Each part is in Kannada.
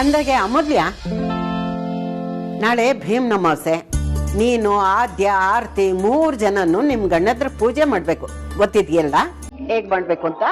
ಅಂದಾಗೆ ಅಮೂಲ್ಯ, ನಾಳೆ ಭೀಮ್ ಅಮಾವಾಸ್ಯೆ. ನೀನು ಆದ್ಯ ಆರತಿ 3 ಜನನು ನಿಮ್ ಗಂಡದ್ರ ಪೂಜೆ ಮಾಡ್ಬೇಕು. ಗೊತ್ತಿದ್ಯಲ್ಲ ಹೇಗ್ ಮಾಡ್ಬೇಕು ಅಂತ?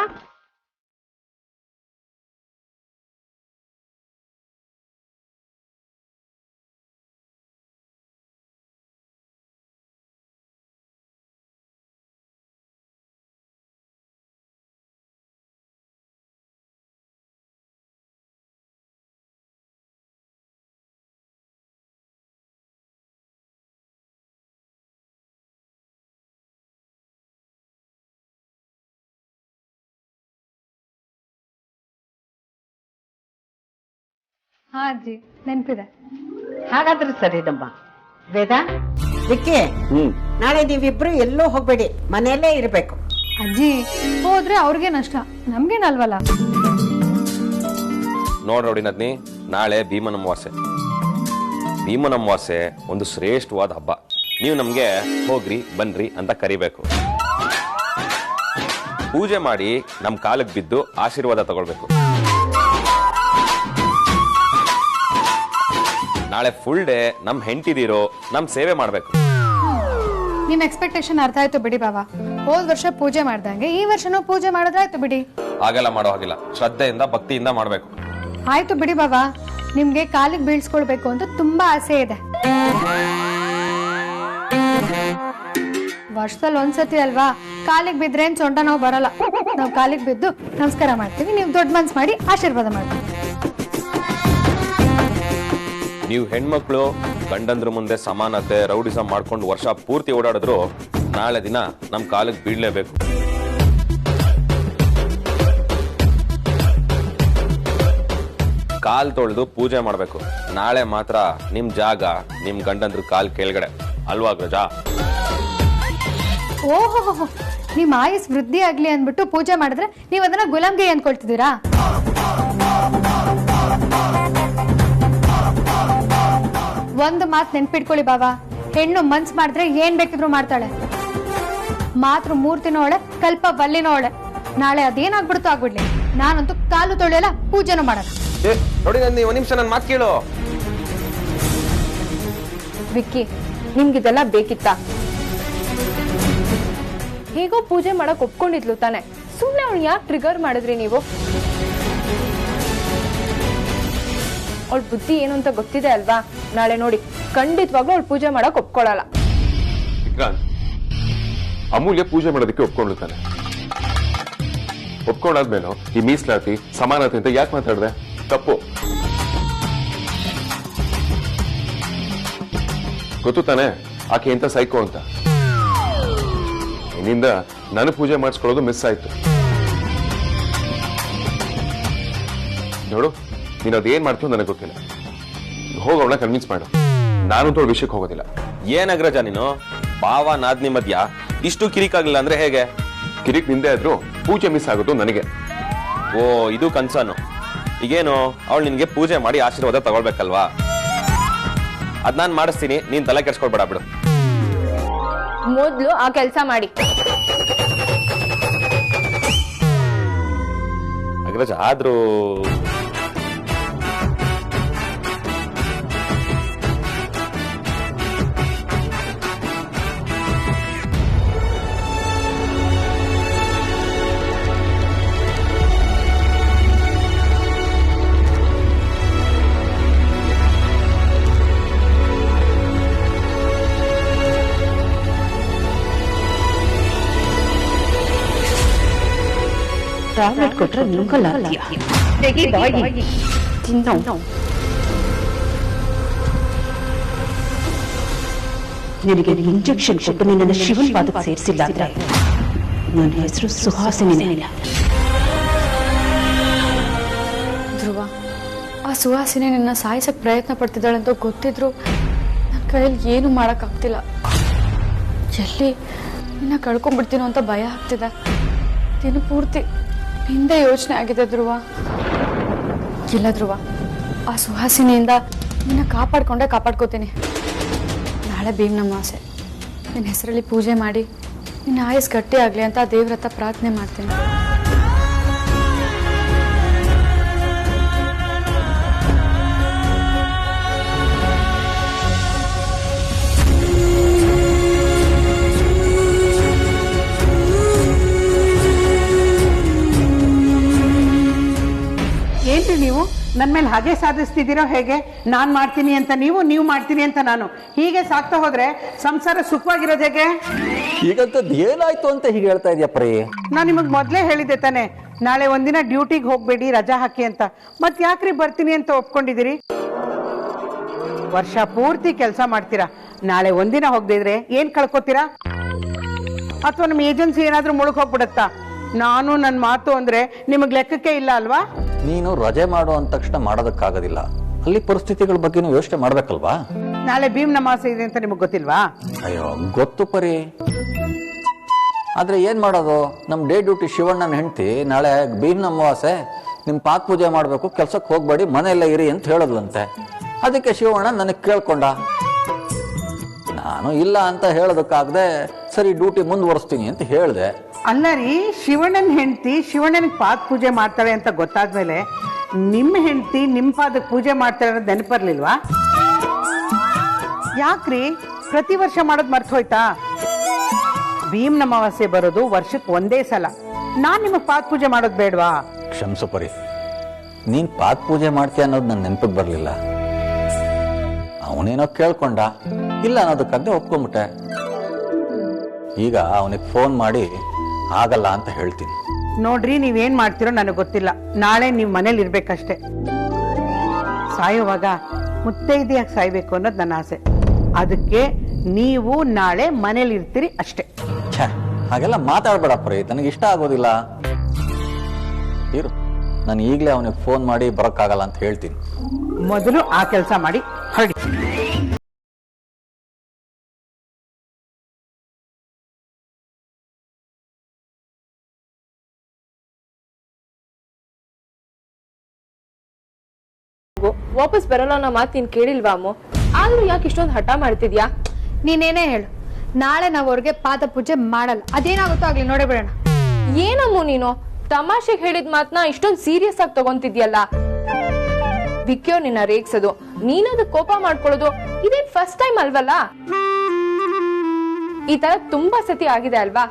ಹಾ ಅಜ್ಜಿ, ನೆನ್ಪಿದೆ. ಹಾಗಾದ್ರೆ ಸರಿನಮ್ಮ. ವೇದ, ವಿಕ್ಕಿ, ನಾಳೆ ನೀವಿಬ್ರು ಎಲ್ಲೂ ಹೋಗ್ಬೇಡಿ, ಮನೆಯಲ್ಲೇ ಇರ್ಬೇಕು. ಅಜ್ಜಿ, ಹೋದ್ರೆ ಅವ್ರಿಗೆ ನಷ್ಟ, ನಮ್ಗೇನಲ್ವಲ್ಲ. ನೋಡಿ ನದ್ನಿ, ನಾಳೆ ಭೀಮನ ಅಮಾವಾಸ್ಯೆ. ಭೀಮನ ಅಮಾವಾಸ್ಯೆ ಒಂದು ಶ್ರೇಷ್ಠವಾದ ಹಬ್ಬ. ನೀವು ನಮ್ಗೆ ಹೋಗ್ರಿ ಬನ್ರಿ ಅಂತ ಕರಿಬೇಕು. ಪೂಜೆ ಮಾಡಿ ನಮ್ ಕಾಲಕ್ಕೆ ಬಿದ್ದು ಆಶೀರ್ವಾದ ತಗೊಳ್ಬೇಕು. ನಾಳೆ ಫುಲ್ ಡೇ ನಮ್ ಹೆಂಡತಿದಿರೋ ನಮ್ ಸೇವೆ ಮಾಡ್ಬೇಕು. ನಿಮ್ ಎಕ್ಸ್ಪೆಕ್ಟೇಷನ್ ಅರ್ಥ ಆಯ್ತು ಬಿಡಿ ಬಾಬಾ. ಹೋದ್ ವರ್ಷ ಪೂಜೆ ಮಾಡ್ದಂಗೆ ಈ ವರ್ಷನೂ ಪೂಜೆ ಮಾಡಿದ್ರಾಯ್ತು ಬಿಡಿ. ಹಾಗೆಲ್ಲ ಮಾಡೋ ಹಾಗಿಲ್ಲ, ಶ್ರದ್ಧೆಯಿಂದ ಭಕ್ತಿಯಿಂದ ಮಾಡ್ಬೇಕು. ಆಯ್ತು ಬಿಡಿ ಬಾಬಾ, ನಿಮ್ಗೆ ಕಾಲಿಗೆ ಬೀಳ್ಸ್ಕೊಳ್ಬೇಕು ಅಂತ ತುಂಬಾ ಆಸೆ ಇದೆ. ವರ್ಷದಲ್ಲಿ ಒಂದ್ಸತಿ ಅಲ್ವಾ, ಕಾಲಿಗೆ ಬಿದ್ರೆ ಏನ್ ಸೊಂಟ ನಾವು ಬರಲ್ಲ. ನಾವು ಕಾಲಿಗೆ ಬಿದ್ದು ನಮಸ್ಕಾರ ಮಾಡ್ತೀವಿ, ನೀವು ದೊಡ್ಡ ಮನ್ಸ್ ಮಾಡಿ ಆಶೀರ್ವಾದ ಮಾಡ್ತೀವಿ. ನೀವು ಹೆಣ್ಮಕ್ಳು ಗಂಡಂದ್ರ ಮುಂದೆ ಸಮಾನತೆ ರೌಡಿಸಂ ಮಾಡ್ಕೊಂಡು ವರ್ಷ ಪೂರ್ತಿ ಓಡಾಡಿದ್ರು ನಾಳೆ ದಿನ ನಮ್ ಕಾಲಿಗೆ ಬೀಳ್ಲೇಬೇಕು. ಕಾಲ್ ತೊಳೆದು ಪೂಜೆ ಮಾಡ್ಬೇಕು. ನಾಳೆ ಮಾತ್ರ ನಿಮ್ ಜಾಗ ನಿಮ್ ಗಂಡಂದ್ರ ಕಾಲ್ ಕೆಳಗಡೆ ಅಲ್ವಾ ಗಜಾ? ಓಹೋ, ನಿಮ್ ಆಯುಸ್ ವೃದ್ಧಿ ಆಗ್ಲಿ ಅಂದ್ಬಿಟ್ಟು ಪೂಜೆ ಮಾಡಿದ್ರೆ ನೀವ್ ಅದನ್ನ ಗುಲಾಮ್ಗೆ ಅಂದ್ಕೊಳ್ತಿದ್ದೀರಾ? ಒಂದು ಮಾತು ನೆನ್ಪಿಟ್ಕೊಳ್ಳಿ ಬಾಬಾ, ಹೆಣ್ಣು ಮನ್ಸ್ ಮಾಡಿದ್ರೆ ಏನ್ ಬೇಕಿದ್ರು ಮಾಡ್ತಾಳೆ. ಮಾತ್ರ ಮೂರ್ತಿನೋಳೆ, ಕಲ್ಪ ಬಲ್ಲಿನೋಳೆ. ನಾಳೆ ಅದೇನಾಗ್ಬಿಡ್ತು ಆಗ್ಬಿಡ್ಲಿ, ನಾನಂತೂ ಕಾಲು ತೊಳೆಯಲ್ಲ, ಪೂಜೆನೂ ಮಾಡಲ್ಲ. ನೋಡಿ ಒಂದ್ ನಿಮಿಷ ನನ್ ಮಾತು ಕೇಳು. ವಿಕ್ಕಿ, ನಿಮ್ಗಿದೆಲ್ಲ ಬೇಕಿತ್ತಾ? ಹೇಗೋ ಪೂಜೆ ಮಾಡಕ್ ಒಪ್ಕೊಂಡಿದ್ಲು ತಾನೆ, ಸುಮ್ನೆ ಅವ್ನು ಯಾಕೆ ಟ್ರಿಗರ್ ಮಾಡಿದ್ರಿ ನೀವು? ಅವಳ ಬುದ್ಧಿ ಏನು ಅಂತ ಗೊತ್ತಿದೆ ಅಲ್ವಾ? ನಾಳೆ ನೋಡಿ ಖಂಡಿತವಾಗ್ಲೂ ಅವಳು ಪೂಜೆ ಮಾಡಕ್ ಒಪ್ಕೊಳ್ಳಲ್ಲ. ಅಮೂಲ್ಯ ಪೂಜೆ ಮಾಡೋದಕ್ಕೆ ಒಪ್ಕೊಂಡ್ತಾನೆ. ಒಪ್ಕೊಂಡಾದ್ಮೇಲೆ ಈ ಮೀಸಲಾತಿ ಸಮಾನತೆ ಅಂತ ಯಾಕೆ ಮಾತಾಡ್ದೆ? ತಪ್ಪು. ಗೊತ್ತು ತಾನೆ ಆಕೆ ಎಂತ ಸೈಕೋ ಅಂತ. ಇನ್ನಿಂದ ನಾನು ಪೂಜೆ ಮಾಡಿಸ್ಕೊಳ್ಳೋದು ಮಿಸ್ ಆಯ್ತು. ನೋಡು, ನೀನು ಅದೇನ್ ಮಾಡ್ತೀವಿ ನನಗೆ ಗೊತ್ತಿಲ್ಲ. ಹೋಗೋಣ, ಕನ್ವಿನ್ಸ್ ಮಾಡು. ನಾನು ತೋಳ ವಿಷಯಕ್ಕೆ ಹೋಗೋದಿಲ್ಲ. ಏನ್ ಅಗ್ರಜ ನೀನು? ಭಾವ ನಾದ್ನಿ ಮಧ್ಯ ಇಷ್ಟು ಕಿರಿಕಾಗ್ಲಿಲ್ಲ ಅಂದ್ರೆ ಹೇಗೆ? ಕಿರಿಕ್ ನಿಂದೆ ಆದ್ರೂ ಪೂಜೆ ಮಿಸ್ ಆಗೋದು ನನಗೆ. ಓ, ಇದು ಕನ್ಸರ್ನು. ಈಗೇನು ಅವಳು ನಿನ್ಗೆ ಪೂಜೆ ಮಾಡಿ ಆಶೀರ್ವಾದ ತಗೊಳ್ಬೇಕಲ್ವಾ? ಅದ್ ನಾನ್ ಮಾಡಿಸ್ತೀನಿ, ನೀನ್ ತಲೆ ಕೆಡ್ಸ್ಕೊಳ್ಬೇಡ ಬಿಡು. ಮೊದ್ಲು ಆ ಕೆಲ್ಸ ಮಾಡಿ. ಅಗ್ರಜ ಆದ್ರೂ ಟ್ಯಾಬ್ಲೆಟ್ ಕೊಟ್ರೆ ನುಂಗಲ್ಲ. ನಿನಗೆ ಇಂಜೆಕ್ಷನ್ ಕೊಟ್ಟು ನಿನ್ನ ಶಿವನ್ ಪಾದಕ್ಕೆ ಸೇರಿಸಿಲ್ಲ ಅಂದ್ರೆ ನನ್ನ ಹೆಸರು ಸುಹಾಸಿನಿ. ಧ್ರುವ, ಆ ಸುಹಾಸಿನಿ ನಿನ್ನ ಸಾಯಿಸಕ್ ಪ್ರಯತ್ನ ಪಡ್ತಿದ್ದಾಳಂತ ಗೊತ್ತಿದ್ರು ನನ್ನ ಕೈಯಲ್ಲಿ ಏನು ಮಾಡಕ್ಕಾಗ್ತಿಲ್ಲ. ಎಲ್ಲಿ ನಿನ್ನ ಕಳ್ಕೊಂಡ್ಬಿಡ್ತೀನೋ ಅಂತ ಭಯ ಆಗ್ತಿದೆ. ದಿನ ಪೂರ್ತಿ ಹಿಂದೆ ಯೋಚನೆ ಆಗಿದೆ ಧ್ರುವ. ಇಲ್ಲ ಧ್ರುವ, ಆ ಸುಹಾಸಿನಿಯಿಂದ ನಿನ್ನ ಕಾಪಾಡ್ಕೋತೀನಿ. ನಾಳೆ ಭೀಮ್ನ ಅಮಾವಾಸ್ಯೆ, ನಿನ್ನ ಹೆಸರಲ್ಲಿ ಪೂಜೆ ಮಾಡಿ ನಿನ್ನ ಆಯಸ್ ಗಟ್ಟಿ ಆಗ್ಲಿ ಅಂತ ಆ ದೇವ್ರ ಹತ್ರ ಪ್ರಾರ್ಥನೆ ಮಾಡ್ತೀನಿ. ನನ್ನ ಮೇಲೆ ಹಾಗೆ ಸಾಧಿಸ್ತಿದ್ದೀರೋ ಹೇಗೆ? ನಾನು ಮಾಡ್ತೀನಿ ಅಂತ ನೀವು ಮಾಡ್ತೀನಿ ಅಂತ ನಾನು, ಹೀಗೆ ಸಾಕ್ತಾ ಹೋದ್ರೆ ಸಂಸಾರ ಸುಖವಾಗಿರೋದು ಹೇಗೆ? ಈಗಂತದ್ದು ಏನಾಯ್ತು ಅಂತ ಹೀಗೆ ಹೇಳ್ತಾ ಇದೆಯಾ ಪ್ರೇ? ನಾನು ನಿಮಗೆ ಮೊದಲೇ ಹೇಳಿದ್ದೆ ತಾನೆ, ನಾಳೆ ಒಂದಿನ ಡ್ಯೂಟಿಗೆ ಹೋಗ್ಬೇಡಿ, ರಜಾ ಹಾಕಿ ಅಂತ. ಮತ್ ಯಾಕ್ರಿ ಬರ್ತೀನಿ ಅಂತ ಒಪ್ಕೊಂಡಿದ್ದೀರಿ? ವರ್ಷ ಪೂರ್ತಿ ಕೆಲಸ ಮಾಡ್ತೀರಾ, ನಾಳೆ ಒಂದಿನ ಹೋಗದಿದ್ರೆ ಏನ್ ಕಳ್ಕೊತೀರಾ? ಅಥವಾ ನಮ್ಮ ಏಜೆನ್ಸಿ ಏನಾದ್ರೂ ಮುಳುಗ್ ಹೋಗ್ಬಿಡತ್ತಾ? ನಾನು ನನ್ನ ಮಾತು ಅಂದ್ರೆ ನಿಮಗ್ ಲೆಕ್ಕಕ್ಕೆ ಇಲ್ಲ ಅಲ್ವಾ? ನೀನು ರಜೆ ಮಾಡು ಅಂದ ತಕ್ಷಣ ಮಾಡೋದಕ್ಕಾಗೋದಿಲ್ಲ, ಅಲ್ಲಿ ಪರಿಸ್ಥಿತಿಗಳ ಬಗ್ಗೆ ಯೋಚನೆ ಮಾಡ್ಬೇಕಲ್ವಾ? ನಾಳೆ ಭೀಮ್ ನಮಾಸೆ ಇದೆ ಅಂತ ನಿಮಗ್ ಗೊತ್ತಿಲ್ವಾ? ಅಯ್ಯೋ ಗೊತ್ತು ಪರಿ, ಆದ್ರೆ ಏನ್ ಮಾಡೋದು? ನಮ್ ಡೇ ಡ್ಯೂಟಿ ಶಿವಣ್ಣನ ಹೆಂಡತಿ ನಾಳೆ ಭೀಮ್ ಅಮಾವಾಸ್ಯೆ, ನಿಮ್ ಪಾತ್ ಪೂಜೆ ಮಾಡ್ಬೇಕು, ಕೆಲ್ಸಕ್ಕೆ ಹೋಗ್ಬೇಡಿ, ಮನೆಯಲ್ಲ ಇರಿ ಅಂತ ಹೇಳದ್ಲಂತೆ. ಅದಕ್ಕೆ ಶಿವಣ್ಣ ನನಗೆ ಕೇಳ್ಕೊಂಡ. ನಾನು ಇಲ್ಲ ಅಂತ ಹೇಳೋದಕ್ಕಾಗದೆ ಸರಿ ಡ್ಯೂಟಿ ಮುಂದುವರಿಸ್ತೀನಿ ಅಂತ ಹೇಳಿದೆ. ಅಲ್ಲ ರೀ, ಶಿವಣ್ಣನ ಹೆಂಡತಿ ಶಿವಣ್ಣನಿಗೆ ಪಾದ ಪೂಜೆ ಮಾಡ್ತಾಳೆ ಅಂತ ಗೊತ್ತಾದ್ಮೇಲೆ ನಿಮ್ಮ ಹೆಂಡತಿ ನಿಮ್ ಪಾದಕ್ಕೆ ಪೂಜೆ ಮಾಡ್ತಾಳೆ ಅನ್ನೋದು ನೆನಪರ್ಲಿಲ್ವಾ? ಯಾಕ್ರಿ ಪ್ರತಿ ವರ್ಷ ಮಾಡೋದು ಮರ್ತು ಹೋಯ್ತಾ? ಭೀಮ್ ಅಮಾವಾಸ್ಯೆ ಬರೋದು ವರ್ಷಕ್ಕೆ ಒಂದೇ ಸಲ, ನಾನ್ ನಿಮಗ್ ಪಾದ ಪೂಜೆ ಮಾಡೋದು ಬೇಡವಾ? ಕ್ಷಮಿಸು ಪರಿ, ನೀನ್ ಪಾತ್ ಪೂಜೆ ಮಾಡ್ತೀಯ ಅನ್ನೋದು ನನ್ನ ನೆನಪಿಗೆ ಬರಲಿಲ್ಲ. ಅವನೇನೋ ಕೇಳ್ಕೊಂಡ, ಇಲ್ಲ ಅನ್ನೋದಕ್ಕಾಗದೆ ಒಪ್ಕೊಂಬಿಟ್ಟೆ. ಈಗ ಅವನಿಗೆ ಫೋನ್ ಮಾಡಿ ಆಗಲ್ಲ ಅಂತ ಹೇಳ್ತೀನಿ. ನೋಡ್ರಿ, ನೀವೇನ್ ಮಾಡ್ತಿರೋ ನನಗೆ ಗೊತ್ತಿಲ್ಲ. ನಾಳೆ ನೀವ್ ಮನೇಲಿ ಇರ್ಬೇಕಷ್ಟೆ. ಸಾಯುವಾಗ ಮುತ್ತೈದೆಯಾಗಿ ಸಾಯ್ಬೇಕು ಅನ್ನೋದು ನನ್ನ ಆಸೆ. ಅದಕ್ಕೆ ನೀವು ನಾಳೆ ಮನೇಲಿ ಇರ್ತೀರಿ ಅಷ್ಟೇ. ಹಾಗೆಲ್ಲ ಮಾತಾಡ್ಬೇಡ ಪರಿ, ನನಗೆ ಇಷ್ಟ ಆಗೋದಿಲ್ಲ. ಇರು, ನಾನು ಈಗಲೇ ಅವನಿಗೆ ಫೋನ್ ಮಾಡಿ ಬರೋಕ್ಕಾಗಲ್ಲ ಅಂತ ಹೇಳ್ತೀನಿ. ಮೊದಲು ಆ ಕೆಲಸ ಮಾಡಿ ಹೊರಡಿ. ವಾಪಸ್ ಬರಲ್ಲ ಅನ್ನೋ ಮಾತು ನೀನ್ ಕೇಳಿಲ್ವಾ ಅಮ್ಮ? ಆದ್ರೂ ಯಾಕೆ ಇಷ್ಟೊಂದು ಹಠ ಮಾಡ್ತಿದ್ಯಾ? ನೀನೇನೇ ಹೇಳು, ನಾಳೆ ನಾವು ಅವ್ರಿಗೆ ಪಾದ ಪೂಜೆ ಮಾಡಲ್ಲ. ಅದೇನಾಗುತ್ತೋ ಆಗ್ಲಿ, ನೋಡೇ ಬಿಡೋಣ. ಏನಮ್ಮ ನೀನು ತಮಾಷೆಗೆ ಹೇಳಿದ ಮಾತನ್ನ ಇಷ್ಟೊಂದು ಸೀರಿಯಸ್ ಆಗಿ ತಗೊಂತಿದ್ಯಲ್ಲ? ವಿಕ್ಯೋ ನಿನ್ನ ರೇಗ್ಸೋದು, ನೀನದು ಕೋಪ ಮಾಡ್ಕೊಳ್ಳೋದು ಇದೇನ್ ಫಸ್ಟ್ ಟೈಮ್ ಅಲ್ವಲ್ಲ? ಈ ತರ ತುಂಬಾ ಸತಿ ಆಗಿದೆ ಅಲ್ವಾ?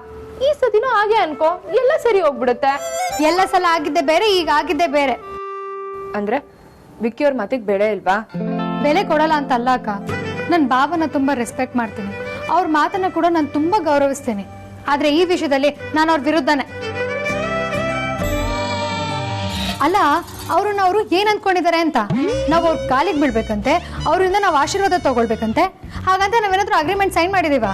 ಈ ಸತಿನೂ ಹಾಗೆ ಅನ್ಕೋ, ಎಲ್ಲ ಸರಿ ಹೋಗ್ಬಿಡುತ್ತೆ. ಎಲ್ಲ ಸಲ ಆಗಿದ್ದೆ ಬೇರೆ, ಈಗ ಆಗಿದ್ದೆ ಬೇರೆ. ಅಂದ್ರೆ ವಿಕ್ಕಿಯವ್ರ ಮಾತಿಗೆ ಬೆಲೆ ಇಲ್ವಾ? ಬೆಲೆ ಕೊಡಲ್ಲ ಅಂತ ಅಲ್ಲ ಅಕ್ಕ, ನನ್ ಬಾಬನ ತುಂಬಾ ರೆಸ್ಪೆಕ್ಟ್ ಮಾಡ್ತೀನಿ, ಅವ್ರ ಮಾತನ್ನ ಕೂಡ ನಾನು ತುಂಬಾ ಗೌರವಿಸ್ತೀನಿ. ಆದ್ರೆ ಈ ವಿಷಯದಲ್ಲಿ ನಾನು ಅವ್ರ ವಿರುದ್ಧನೇ. ಅಲ್ಲ, ಅವ್ರು ಏನ್ ಅನ್ಕೊಂಡಿದ್ದಾರೆ ಅಂತ? ನಾವು ಅವ್ರ ಕಾಲಿಗೆ ಬೀಳ್ಬೇಕಂತೆ, ಅವರಿಂದ ನಾವು ಆಶೀರ್ವಾದ ತಗೊಳ್ಬೇಕಂತೆ. ಹಾಗಂತ ನಾವೇನಾದ್ರೂ ಅಗ್ರಿಮೆಂಟ್ ಸೈನ್ ಮಾಡಿದೀವ?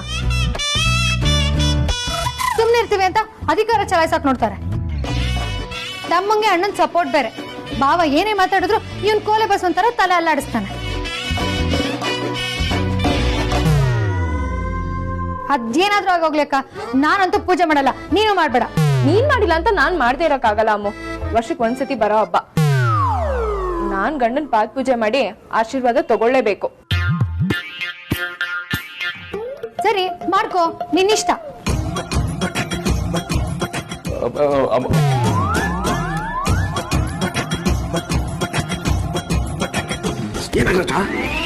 ಸುಮ್ನೆ ಇರ್ತೀವಿ ಅಂತ ಅಧಿಕಾರ ಚಲಾಯಿಸಕ್ ನೋಡ್ತಾರೆ. ತಮ್ಮಂಗೆ ಅಣ್ಣನ್ ಸಪೋರ್ಟ್ ಬೇರೆ. ಬಾವ ಏನೇ ಮಾತಾಡಿದ್ರು ಇವನ್ ಕೋಲೆ ಬಸ್ ಒಂಥರ ತಲೆ ಅಲ್ಲಾಡಿಸ್ತಾನೆ. ಅದೇನಾದ್ರೂ ಆಗೋಗ್ಲಿಕ್ಕ, ನಾನಂತೂ ಪೂಜೆ ಮಾಡಲ್ಲ, ನೀನು ಮಾಡ್ಬೇಡ. ನೀನ್ ಮಾಡಿಲ್ಲ ಅಂತ ನಾನ್ ಮಾಡ್ದೇ ಇರಕ್ಕಾಗಲ್ಲ ಅಮ್ಮ. ವರ್ಷಕ್ಕೆ ಒಂದ್ಸತಿ ಬರೋ ಹಬ್ಬ, ನಾನ್ ಗಂಡನ್ ಪಾದ ಪೂಜೆ ಮಾಡಿ ಆಶೀರ್ವಾದ ತಗೊಳ್ಳೇಬೇಕು. ಸರಿ ಮಾಡ್ಕೋ, ನಿನ್ನಿಷ್ಟ.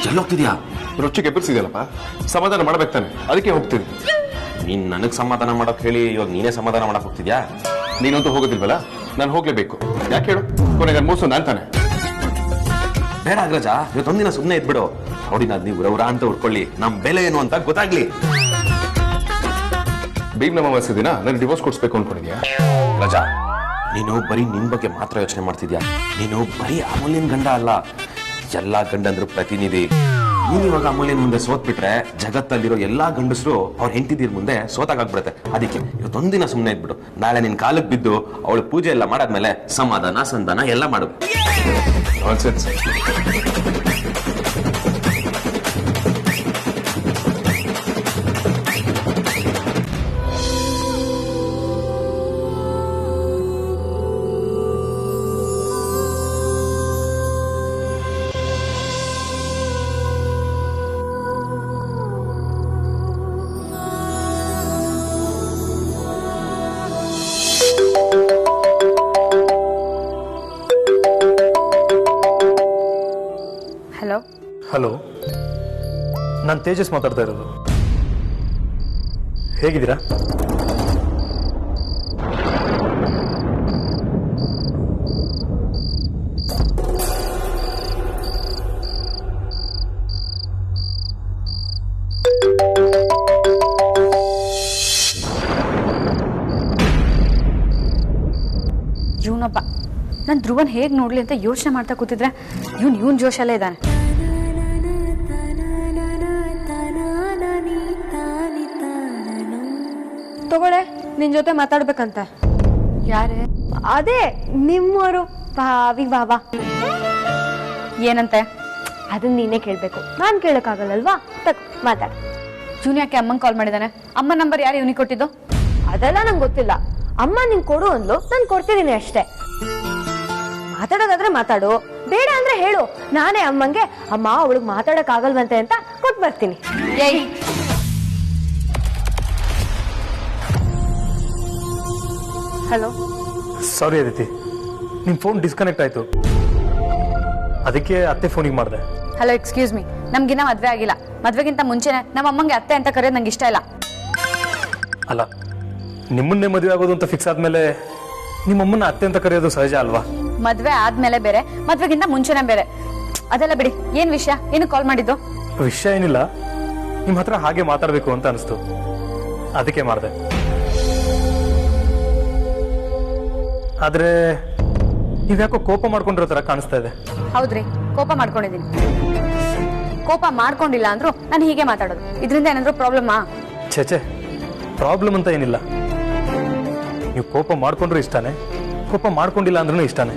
ಎಲ್ಲೋಗ್ತಿದ್ಯಾ? ರೊಚ್ಚಿಗೆ ಎಬ್ಬರಿಸಿದೆಯಲ್ಲಪ್ಪ, ಸಮಾಧಾನ ಮಾಡ್ಬೇಕು ತಾನೆ, ಅದಕ್ಕೆ ಹೋಗ್ತೀನಿ. ನೀನ್ ನನಗ್ ಸಮಾಧಾನ ಮಾಡಕ್ ಹೇಳಿ ಇವಾಗ ನೀನೇ ಸಮಾಧಾನ ಮಾಡಕ್ ಹೋಗ್ತಿದ್ಯಾ? ನೀನಂತೂ ಹೋಗೋದಿಲ್ವಲ್ಲ, ನಾನು ಹೋಗ್ಲೇಬೇಕು. ಯಾಕೆ ಹೇಳು? ಕೊನೆಗೆ ಮೋಸ ನಾನ್ ತಾನೆ. ಬೇಡ ಅಗ್ರಜ, ಇವತ್ತೊಂದಿನ ಸುಮ್ಮನೆ ಇದ್ಬಿಡು. ನೋಡಿ, ನೀವು ರೌರ ಅಂತ ಉಳ್ಕೊಳ್ಳಿ, ನಮ್ ಬೆಲೆ ಏನು ಅಂತ ಗೊತ್ತಾಗ್ಲಿ. ಭೀಮ್ ಅಮಾವಾಸ್ಯೆ ದಿನ ನಾನು ಡಿವೋರ್ಸ್ ಕೊಡ್ಸ್ಬೇಕು ಅನ್ಕೊಂಡಿದ್ಯಾ? ರಜಾ, ನೀನು ಬರೀ ನಿನ್ ಬಗ್ಗೆ ಮಾತ್ರ ಯೋಚನೆ ಮಾಡ್ತಿದ್ಯಾ. ನೀನು ಬರೀ ಅಮೂಲ್ಯನ್ ಗಂಡ ಅಲ್ಲ, ಎಲ್ಲಾ ಗಂಡಂದ್ರು ಪ್ರತಿನಿಧಿ. ನೀನ್ ಇವಾಗ ಅಮೂಲ್ಯನ್ ಮುಂದೆ ಸೋತ್ ಬಿಟ್ರೆ ಜಗತ್ತಲ್ಲಿರೋ ಎಲ್ಲಾ ಗಂಡಸರು ಅವ್ರ ಹೆಂಡತಿದಿರ್ ಮುಂದೆ ಸೋತಾಗ್ಬಿಡುತ್ತೆ. ಅದಕ್ಕೆ ಇವತ್ತೊಂದಿನ ಸುಮ್ಮನೆ ಇದ್ಬಿಡು. ನಾಳೆ ನಿನ್ ಕಾಲಕ್ಕೆ ಬಿದ್ದು ಅವಳು ಪೂಜೆ ಎಲ್ಲ ಮಾಡಾದ್ಮೇಲೆ ಸಮಾಧಾನ ಸಂಧಾನ ಎಲ್ಲ ಮಾಡು. ನಾನ್ಸೆನ್ಸ್. ಹಲೋ ಹಲೋ, ನಾನು ತೇಜಸ್ ಮಾತಾಡ್ತಾ ಇರೋದು. ಹೇಗಿದ್ದೀರಾ? ಇವನೊಬ್ಬ ನಾನು ಧ್ರುವನ್ ಹೇಗೆ ನೋಡ್ಲಿ ಅಂತ ಯೋಚನೆ ಮಾಡ್ತಾ ಕೂತಿದ್ರೆ ಇವನ್ ಜೋಶಲ್ಲೇ ಇದ್ದಾನೆ. ತಗೊಳ್ಳೆ, ನಿನ್ ಜೊತೆ ಮಾತಾಡ್ಬೇಕಂತ. ಯಾರೇ? ಅದೇ ನಿಮ್ಮವರು ಭಾವಿ ಬಾಬಾ. ಏನಂತೆ? ಅದನ್ನ ನೀನೇ ಕೇಳ್ಬೇಕು, ನಾನ್ ಕೇಳಕ್ಕಾಗಲ್ಲಲ್ವಾ? ಮಾತಾಡ. ಇವನ್ ಯಾಕೆ ಅಮ್ಮಂಗೆ ಕಾಲ್ ಮಾಡಿದಾನೆ? ಅಮ್ಮ ನಂಬರ್ ಯಾರು ಇವನಿಗೆ ಕೊಟ್ಟಿದ್ದು? ಅದೆಲ್ಲ ನಂಗೆ ಗೊತ್ತಿಲ್ಲ. ಅಮ್ಮ ನಿಂಗೆ ಕೊಡು ಅಂದ್ಲು, ನಾನು ಕೊಡ್ತಿದ್ದೀನಿ ಅಷ್ಟೇ. ಮಾತಾಡೋದಾದ್ರೆ ಮಾತಾಡು, ಬೇಡ ಅಂದ್ರೆ ಹೇಳು. ನಾನೇ ಅಮ್ಮಂಗೆ ಅಮ್ಮ ಅವಳಿಗೆ ಮಾತಾಡಕ್ ಆಗಲ್ವಂತೆ ಅಂತ ಕೊಟ್ಟು ಬರ್ತೀನಿ. ಏಯ್, ಹಲೋ. ಸಾರಿ ಅದಿತಿ, ನಿಮ್ ಫೋನ್ ಡಿಸ್ಕನೆಕ್ಟ್ ಆಯ್ತು, ಅದಕ್ಕೆ ಅತ್ತೆ ಫೋನಿಗೆ ಮಾಡಿದೆ. Hello, excuse me. ನಮ್ಗಿನ್ನ ಮದ್ವೆ ಆಗಿಲ್ಲ. ಮದ್ವೆಗಿಂತ ಮುಂಚೆನೆ ನಮ್ಮ ಅಮ್ಮಂಗೆ ಅತ್ತೆ ಅಂತ ಕರೆಯೋದು ನಂಗೆ ಇಷ್ಟ ಇಲ್ಲ. ಅಲ್ಲ, ನಿಮ್ಮನ್ನೇ ಮದುವೆ ಆಗೋದು ಅಂತ ಫಿಕ್ಸ್ ಆದ್ಮೇಲೆ ನಿಮ್ಮಮ್ಮನ್ನ ಅತ್ತೆ ಅಂತ ಕರೆಯೋದು ಸಹಜ ಅಲ್ವಾ? ಮದ್ವೆ ಆದ್ಮೇಲೆ ಬೇರೆ, ಮದ್ವೆಗಿಂತ ಮುಂಚೆನೆ ಬೇರೆ. ಅದೆಲ್ಲ ಬಿಡಿ. ಏನ್ ವಿಷಯ? ಏನು ಕಾಲ್ ಮಾಡಿದ್ದು? ವಿಷಯ ಏನಿಲ್ಲ, ನಿಮ್ ಹತ್ರ ಹಾಗೆ ಮಾತಾಡ್ಬೇಕು ಅಂತ ಅನಿಸ್ತು, ಅದಕ್ಕೆ ಮಾಡಿದೆ. ಆದ್ರೆ ನೀವ್ಯಾಕೋ ಕೋಪ ಮಾಡ್ಕೊಂಡಿರೋ ತರ ಕಾಣಿಸ್ತಾ ಇದೆ. ಹೌದ್ರಿ, ಕೋಪ ಮಾಡ್ಕೊಂಡಿದ್ದೀನಿ. ಕೋಪ ಮಾಡ್ಕೊಂಡಿಲ್ಲ ಅಂದ್ರು ನಾನು ಹೀಗೆ ಮಾತಾಡೋದು. ಇದರಿಂದ ಏನಾದ್ರು ಪ್ರಾಬ್ಲಮ್ಮಾ? ಛೇ, ಪ್ರಾಬ್ಲಮ್ ಅಂತ ಏನಿಲ್ಲ. ನೀವು ಕೋಪ ಮಾಡ್ಕೊಂಡ್ರು ಇಷ್ಟಾನೆ, ಕೋಪ ಮಾಡ್ಕೊಂಡಿಲ್ಲ ಅಂದ್ರೂ ಇಷ್ಟಾನೆ.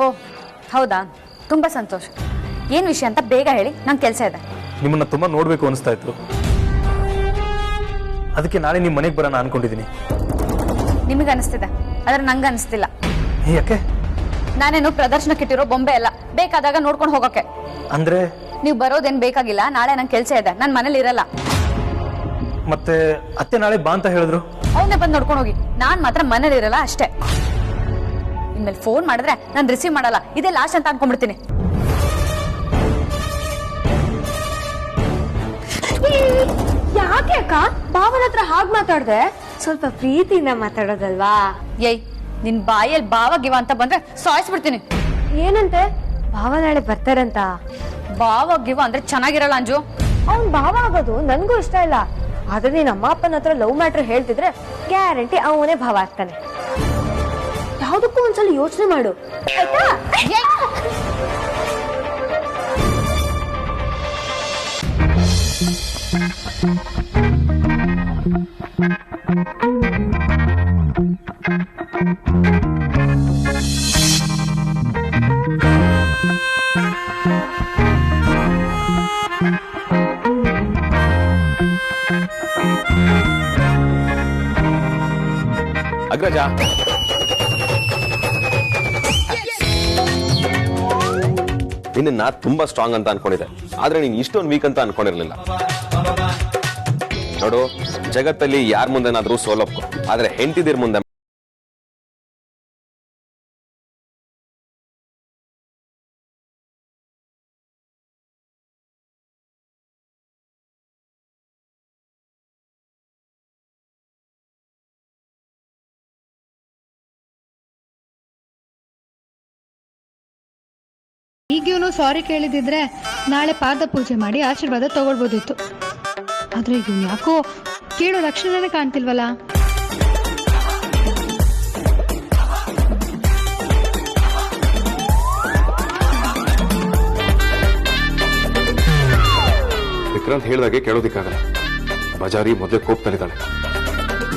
ಓ ಹೌದಾ, ತುಂಬಾ ಸಂತೋಷ. ಏನ್ ವಿಷಯ ಅಂತ ಬೇಗ ಹೇಳಿ, ನಂಗೆ ಕೆಲಸ ಇದೆ. ನಿಮ್ಮನ್ನ ತುಂಬಾ ನೋಡ್ಬೇಕು ಅನಿಸ್ತಾ ಇತ್ತು, ಅದಕ್ಕೆ ನಾಳೆ ನಿಮ್ ಮನೆಗೆ ಬರೋಣ ಅನ್ಕೊಂಡಿದೀನಿ. ನಿಮಗೆ ಅನಿಸ್ತಿದೆ, ಆದ್ರೆ ನಂಗೆ ಅನಿಸ್ತಿಲ್ಲ. ಯಾಕೆ? ನಾನೇನು ಪ್ರದರ್ಶನಕ್ಕಿಟ್ಟಿರೋ ಬೊಂಬೆ ಅಲ್ಲ, ಬೇಕಾದಾಗ ನೋಡ್ಕೊಂಡು ಹೋಗೋಕೆ. ಅಂದ್ರೆ ನೀವು ಬರೋದೇನ್ ಬೇಕಾಗಿಲ್ಲ. ನಾಳೆ ನಂಗೆ ಕೆಲಸ ಇದೆ, ನಾನು ಮನೇಲಿ ಇರಲ್ಲ. ಮತ್ತೆ ಅತ್ತೆ ನಾಳೆ ಬಾ ಅಂತ ಹೇಳಿದ್ರು. ಅವನ್ನೇ ಬಂದು ನೋಡ್ಕೊಂಡು ಹೋಗಿ, ನಾನ್ ಮಾತ್ರ ಮನೇಲಿ ಇರಲ್ಲ ಅಷ್ಟೇ. ಇನ್ಮೇಲೆ ಫೋನ್ ಮಾಡಿದ್ರೆ ನಾನು ರಿಸೀವ್ ಮಾಡಲ್ಲ, ಇದೇ ಲಾಸ್ಟ್ ಅಂತ ಅನ್ಕೊಂಡ್ಬಿಡ್ತೀನಿ. ಯಾಕೆ ಅಕ್ಕ ಬಾವನ ಹತ್ರ ಹಾಗೆ ಮಾತಾಡ್ದೆ? ಸ್ವಲ್ಪ ಪ್ರೀತಿಯಿಂದ ಮಾತಾಡೋದಲ್ವಾ? ಏಯ್, ನಿನ್ ಬಾಯಲ್ಲಿ ಬಾವ ಗಿವ ಅಂತ ಬಂದ್ರೆ ಸಾಯಿಸ್ಬಿಡ್ತೀನಿ. ಏನಂತೆ? ಬಾವ ನಾಳೆ ಬರ್ತಾರಂತ. ಬಾವ ಗಿವ ಅಂದ್ರೆ ಚೆನ್ನಾಗಿರಲ್ಲ ಅಂಜು. ಅವ್ನ್ ಭಾವ ಆಗೋದು ನನ್ಗೂ ಇಷ್ಟ ಇಲ್ಲ. ಆದ್ರೆ ನೀನ್ ಅಮ್ಮ ಅಪ್ಪನ ಹತ್ರ ಲವ್ ಮ್ಯಾಟ್ರ್ ಹೇಳ್ತಿದ್ರೆ ಗ್ಯಾರಂಟಿ ಅವನೇ ಭಾವ ಆಗ್ತಾನೆ. ಯಾವ್ದಕ್ಕೂ ಒಂದ್ಸಲ ಯೋಚನೆ ಮಾಡು, ಆಯ್ತಾ? ಅಗ್ರಜ, ನಿನ್ನ ತುಂಬಾ ಸ್ಟ್ರಾಂಗ್ ಅಂತ ಅನ್ಕೊಂಡಿದ್ದೆ, ಆದ್ರೆ ನೀನ್ ಇಷ್ಟೊಂದು ವೀಕ್ ಅಂತ ಅನ್ಕೊಂಡಿರ್ಲಿಲ್ಲ. ನೋಡು, ಜಗತ್ತಲ್ಲಿ ಯಾರ ಮುಂದೆನಾದ್ರೂ ಸೋಲಪ್ಕೊ, ಆದ್ರೆ ಹೆಂಡತಿದಿರ್ ಮುಂದೆ ಈಗಿವನು ಸಾರಿ ಕೇಳಿದಿದ್ರೆ ನಾಳೆ ಪಾದ ಪೂಜೆ ಮಾಡಿ ಆಶೀರ್ವಾದ ತಗೊಳ್ಬೋದಿತ್ತು. ಆದ್ರೆ ಇವನು ಯಾಕೋ ಕೇಳೋ ಲಕ್ಷಣನೇ ಕಾಣ್ತಿಲ್ವಲ್ಲ. ವಿಕ್ರಾಂತ್ ಹೇಳ್ದಾಗೆ ಕೇಳೋದಿಕ್ಕಾಗಲ್ಲ. ಬಜಾರಿ ಮೊದಲೇ ಕೋಪದಲ್ಲಿದ್ದಾಳೆ,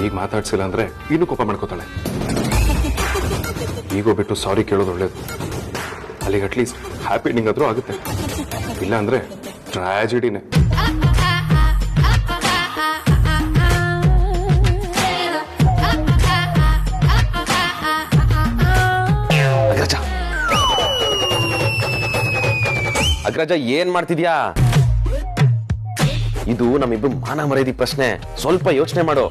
ಈಗ ಮಾತಾಡ್ಸಿಲ್ಲ ಅಂದ್ರೆ ಇನ್ನೂ ಕೋಪ ಮಾಡ್ಕೋತಾಳೆ. ಈಗೋ ಬಿಟ್ಟು ಸಾರಿ ಕೇಳೋದು ಒಳ್ಳೇದು. ಅಲ್ಲಿಗೆ ಅಟ್ಲೀಸ್ಟ್ ಹ್ಯಾಪಿ ಎಂಡಿಂಗ್ ಆದ್ರೂ ಆಗುತ್ತೆ, ಇಲ್ಲ ಅಂದ್ರೆ ಟ್ರಾಜಿಡಿನೇ. ಅಗ್ರಜ, ಏನ್ ಮಾಡ್ತಿದ್ಯಾ? ಇದು ನಮ್ಮಿಬ್ರು ಮಾನ ಮರ್ಯಾದೆ ಪ್ರಶ್ನೆ, ಸ್ವಲ್ಪ ಯೋಚನೆ ಮಾಡು.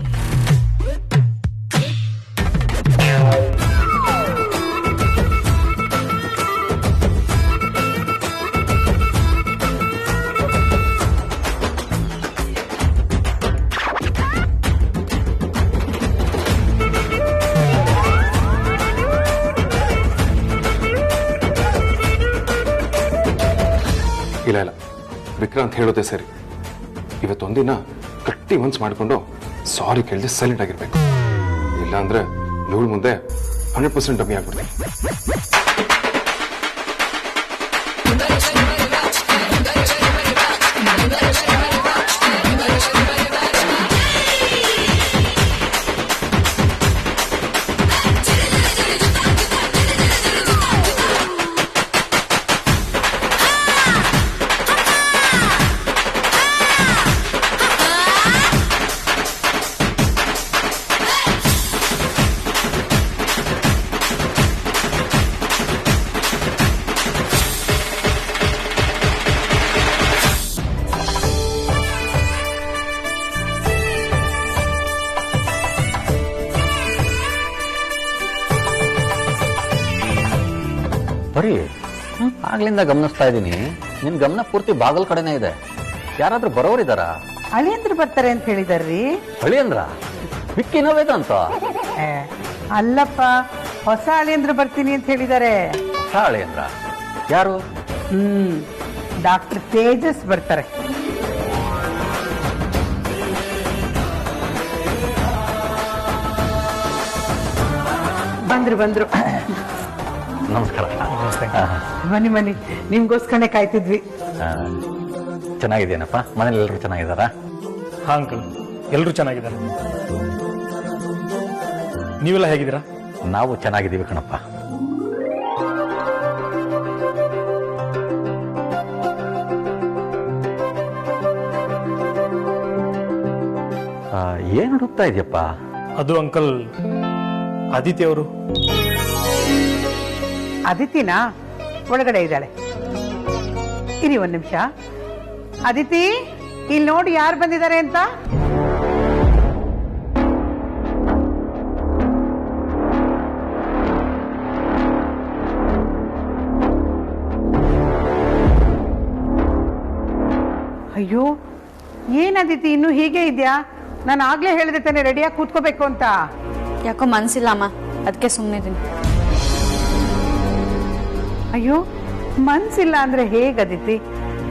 ಇಲ್ಲ, ವಿಕ್ರಾಂತ್ ಹೇಳೋದೇ ಸರಿ. ಇವತ್ತೊಂದಿನ ಗಟ್ಟಿ ಮನ್ಸು ಮಾಡಿಕೊಂಡು ಸಾರಿ ಕೇಳಿದೆ ಸೈಲೆಂಟ್ ಆಗಿರ್ಬೇಕು. ಇಲ್ಲ ಅಂದ್ರೆ ಇವಳು ಮುಂದೆ 100% ಡಮ್ಮಿ ಆಗ್ಬಿಡ್ತೀನಿ. ಬರೀ ಆಗ್ಲಿಂದ ಗಮನಿಸ್ತಾ ಇದ್ದೀನಿ, ನಿನ್ ಗಮನ ಪೂರ್ತಿ ಬಾಗಲ್ ಕಡೆನೇ ಇದೆ. ಯಾರಾದ್ರೂ ಬರೋರಿದಾರಾ? ಅಳಿಯಂದ್ರು ಬರ್ತಾರೆ ಅಂತ ಹೇಳಿದಾರ್ರಿ. ಅಳಿಯಂದ್ರ ವಿಕ್ಕಿನವೇದ ಅಂತ? ಅಲ್ಲಪ್ಪ, ಹೊಸ ಅಳಿಯಂದ್ರು ಬರ್ತೀನಿ ಅಂತ ಹೇಳಿದ್ದಾರೆ. ಹೊಸ ಅಳಿಯಂದ್ರ ಯಾರು? ಡಾಕ್ಟರ್ ತೇಜಸ್ ಬರ್ತಾರೆ. ಬಂದ್ರು. ನಮಸ್ಕಾರ. ಬನ್ನಿ ನಿಮ್ಗೋಸ್ಕರನೇ ಕಾಯ್ತಿದ್ವಿ. ಚೆನ್ನಾಗಿದ್ದೇನಪ್ಪ? ಮನೇಲಿ ಎಲ್ಲರೂ ಚೆನ್ನಾಗಿದ್ದಾರಾ? ಹಾ ಅಂಕಲ್, ಎಲ್ಲರೂ ಚೆನ್ನಾಗಿದ್ದಾರೆ. ನೀವೆಲ್ಲ ಹೇಗಿದ್ದೀರಾ? ನಾವು ಚೆನ್ನಾಗಿದ್ದೀವಿ ಕಣಪ್ಪ. ಏನ್ ಹುಡುಕ್ತಾ ಇದೆಯಪ್ಪ? ಅದು ಅಂಕಲ್ ಅದಿತಿ ಅವರು. ಅದಿತಿನಾ? ಒಳಗಡೆ ಇದ್ದಾಳೆ. ಇರಿ ಒಂದ್ ನಿಮಿಷ. ಅದಿತಿ, ಇಲ್ಲಿ ನೋಡಿ ಯಾರು ಬಂದಿದ್ದಾರೆ ಅಂತ. ಅಯ್ಯೋ, ಏನ್ ಅದಿತಿ ಇನ್ನು ಹೀಗೆ ಇದ್ಯಾ? ನಾನು ಆಗ್ಲೇ ಹೇಳಿದೆ ತಾನೆ ರೆಡಿಯಾಗಿ ಕೂತ್ಕೋಬೇಕು ಅಂತ. ಯಾಕೋ ಮನ್ಸಿಲ್ಲ ಅಮ್ಮ, ಅದಕ್ಕೆ ಸುಮ್ಮನಿದ್ದೀನಿ. ಅಯ್ಯೋ, ಮನ್ಸಿಲ್ಲ ಅಂದ್ರೆ ಹೇಗದಿತಿ?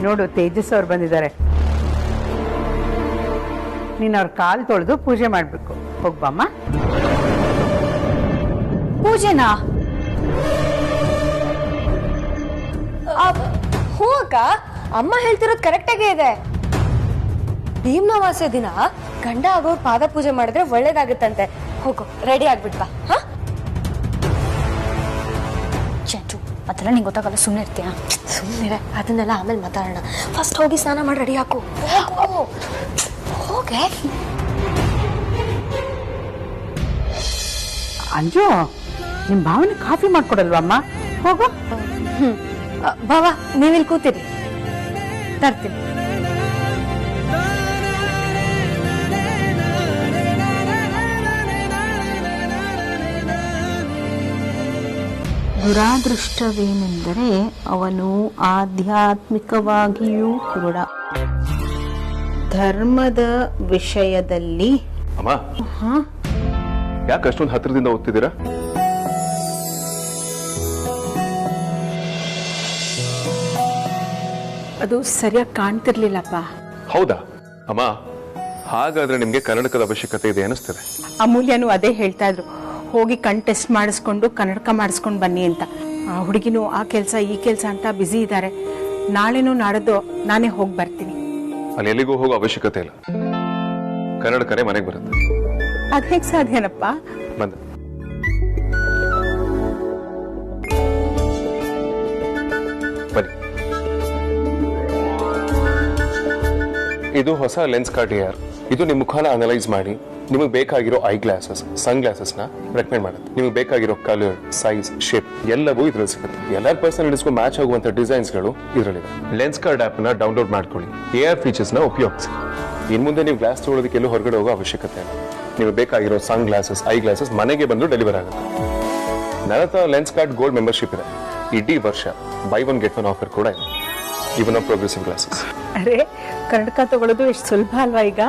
ನೋಡು, ತೇಜಸ್ ಅವ್ರು ಬಂದಿದ್ದಾರೆ. ನೀನ್ ಅವ್ರ ಕಾಲ್ ತೊಳೆದು ಪೂಜೆ ಮಾಡ್ಬೇಕು. ಹೋಗ್ಬಮ್ಮ. ಪೂಜೆನಾ? ಹ್ಞೂ ಅಕ್ಕ, ಅಮ್ಮ ಹೇಳ್ತಿರೋದು ಕರೆಕ್ಟಾಗೇ ಇದೆ. ಭೀಮ್ನವಾಸೆ ದಿನ ಗಂಡ ಆಗೋರ್ ಪಾದ ಪೂಜೆ ಮಾಡಿದ್ರೆ ಒಳ್ಳೇದಾಗುತ್ತಂತೆ. ಹೋಗು, ರೆಡಿ ಆಗ್ಬಿಟ್ಬಾ. ಹಾ, ಚಂಚು, ಅದೆಲ್ಲ ನಿಂಗೆ ಗೊತ್ತಾಗಲ್ಲ, ಸುಮ್ಮನೆ ಇರ್ತೀಯ? ಸುಮ್ಮನೆ ಅದನ್ನೆಲ್ಲ ಆಮೇಲೆ ಮಾತಾಡೋಣ. ಫಸ್ಟ್ ಹೋಗಿ ಸ್ನಾನ ಮಾಡಿ ರೆಡಿ ಹಾಕು. ಹೋಗೆ. ಅಂಜು, ನಿಮ್ ಭಾವನೆ ಕಾಫಿ ಮಾಡ್ಕೊಡಲ್ವಮ್ಮ? ಹೋಗು. ಬಾವಾ, ನೀವಿಲ್ಲಿ ಕೂತಿರಿ, ತರ್ತೀನಿ. ದುರಾದೃಷ್ಟವೇನೆಂದರೆ ಅವನು ಆಧ್ಯಾತ್ಮಿಕವಾಗಿಯೂ ಕುರುಡ. ಧರ್ಮದ ವಿಷಯದಲ್ಲಿ ಅಮ್ಮ, ಯಾಕೆ ಅಷ್ಟೊಂದು ಹತ್ರದಿಂದ ಓದ್ತಿದ್ದೀರಾ? ಅದು ಸರಿಯಾಗಿ ಕಾಣ್ತಿರ್ಲಿಲ್ಲಪ್ಪ. ಹೌದಾ ಅಮ್ಮ? ಹಾಗಾದ್ರೆ ನಿಮ್ಗೆ ಕನ್ನಡಕದ ಅವಶ್ಯಕತೆ ಇದೆ ಅನಿಸ್ತದೆ. ಅಮೂಲ್ಯನು ಅದೇ ಹೇಳ್ತಾ ಇದ್ರು, ಹೋಗಿ ಕಣ್ ಟೆಸ್ಟ್ ಮಾಡಿಸ್ಕೊಂಡು ಕನ್ನಡಕ ಮಾಡಿಸ್ಕೊಂಡು ಬನ್ನಿ ಅಂತ. ಆ ಹುಡುಗಿನೂ ಆ ಕೆಲಸ ಈ ಕೆಲಸ ಅಂತ ಬ್ಯುಸಿ ಇದ್ದಾರೆ. ನಾಳೆನೂ ನಾಡದ್ದು ನಾನೇ ಹೋಗಿ ಬರ್ತೀನಿ. ಅಲ್ಲಿ ಎಲ್ಲಿಗೂ ಹೋಗೋ ಅವಶ್ಯಕತೆ ಇಲ್ಲ, ಕನ್ನಡಕನೇ ಮನೆಗೆ ಬರುತ್ತೆ. ಅದ್ ಹೇಗ್ ಸಾಧ್ಯನಪ್ಪ? ಬಂದ ಬನ್ನಿ. ಇದು ಹೊಸ ಲೆನ್ಸ್ ಕಾರ್ಟಿಯರ್. ಇದು ನಿಮ್ಮ ಮುಖನ ಅನಲೈಸ್ ಮಾಡಿ ನಿಮಗೆ ಬೇಕಾಗಿರೋ ಐ ಗ್ಲಾಸಸ್, ಸನ್ ಗ್ಲಾಸಸ್ ನ ರೆಕಮೆಂಡ್ ಮಾಡುತ್ತೆ. ನಿಮಗೆ ಬೇಕಾಗಿರೋ ಕಲರ್, ಸೈಜ್, ಶೇಪ್ ಎಲ್ಲವೂ ಇದ್ರಲ್ಲಿ ಸಿಗುತ್ತೆ. ಎಲ್ಲರ ಪರ್ಸನಾಲಿಟೀಸ್ಗೂ ಮ್ಯಾಚ್ ಆಗುವಂತ ಡಿಸೈನ್ಸ್ ಗಳು ಇದರಲ್ಲಿದೆ. ಲೆನ್ಸ್ ಕಾರ್ಡ್ ಆಪ್ ನ ಡೌನ್ಲೋಡ್ ಮಾಡ್ಕೊಳ್ಳಿ. AR ಫೀಚರ್ಸ್ ನ ಉಪಯೋಗಿಸಿ. ಇನ್ ಮುಂದೆ ನೀವು ಗ್ಲಾಸ್ ತಗೊಳ್ಳೋದಕ್ಕೆ ಎಲ್ಲೂ ಹೊರಗಡೆ ಹೋಗೋ ಅವಶ್ಯಕತೆ ಇಲ್ಲ. ನಿಮಗೆ ಬೇಕಾಗಿರೋ ಸನ್ ಗ್ಲಾಸಸ್, ಐ ಗ್ಲಾಸಸ್ ಮನೆಗೆ ಬಂದು ಡೆಲಿವರ್ ಆಗುತ್ತೆ. ನನ್ನ ಹತ್ರ ಲೆನ್ಸ್ ಕಾರ್ಡ್ ಗೋಲ್ಡ್ ಮೆಂಬರ್ಶಿಪ್ ಇದೆ. ಇಡೀ ವರ್ಷ by one get one offer ಕೂಡ ಇದೆ. ಇವನ್ ಪ್ರೋಗ್ರೆಸಿವ್ ಗ್ಲಾಸಸ್. ಅರೆ, ಕನ್ನಡಕ ತಗೊಳ್ಳೋದು ಎಷ್ಟು ಸುಲಭ ಅಲ್ವಾ ಈಗ?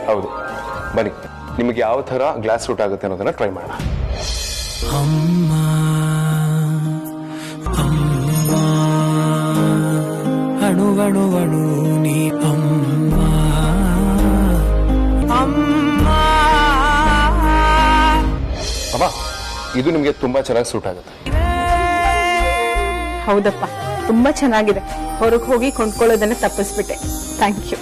ಹೌದು, ಬನ್ನಿ ನಿಮಗೆ ಯಾವ ತರ ಗ್ಲಾಸ್ ಸೂಟ್ ಆಗುತ್ತೆ ಅನ್ನೋದನ್ನ ಟ್ರೈ ಮಾಡೋಣ. ಅಣು ಅಣು ಅಣು ನೀ ಅಮ್ಮ ಇದು ನಿಮಗೆ ತುಂಬಾ ಚೆನ್ನಾಗಿ ಸೂಟ್ ಆಗುತ್ತೆ. ಹೌದಪ್ಪ, ತುಂಬಾ ಚೆನ್ನಾಗಿದೆ. ಹೊರಗೆ ಹೋಗಿ ಕೊಂಡ್ಕೊಳ್ಳೋದನ್ನ ತಪ್ಪಿಸ್ಬಿಟ್ಟೆ. Thank you.